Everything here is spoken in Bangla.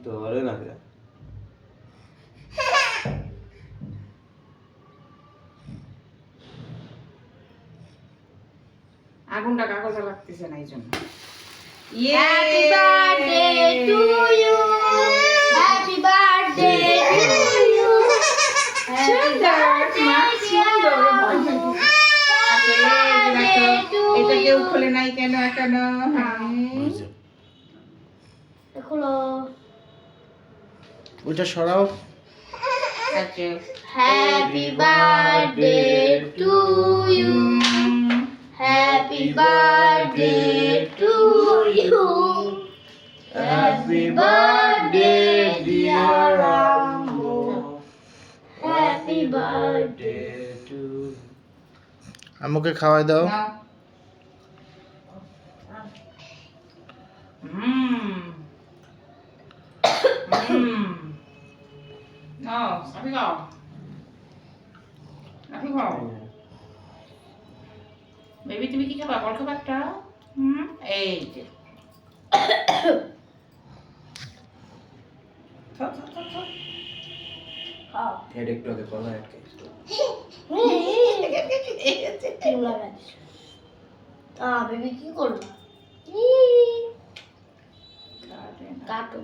ধরে না কে আগুনটা কাগজে লাগতেছে না এই জন্য। Happy birthday to you, happy birthday to you, এটা কেউ খুলে নাই কেন এখনো? খোলো। ওইটা সরাও। আচ্ছা, happy birthday to you, happy birthday to you, happy birthday dear আম্মু, হ্যাপি বার্থডে টু আম্মুকে খাওয়াই দাও। নাও। নাও, সাথে খাও। সাথে খাও। বেবি তুমি কি খাবা? বল খাবা একটা? এই যে। খাও, খাও, খাও, খাও। খাও। হেড একটু আগে কলা আটকে ক্রিম লাগাচ্ছি। বেবি কি করলো? কাটো।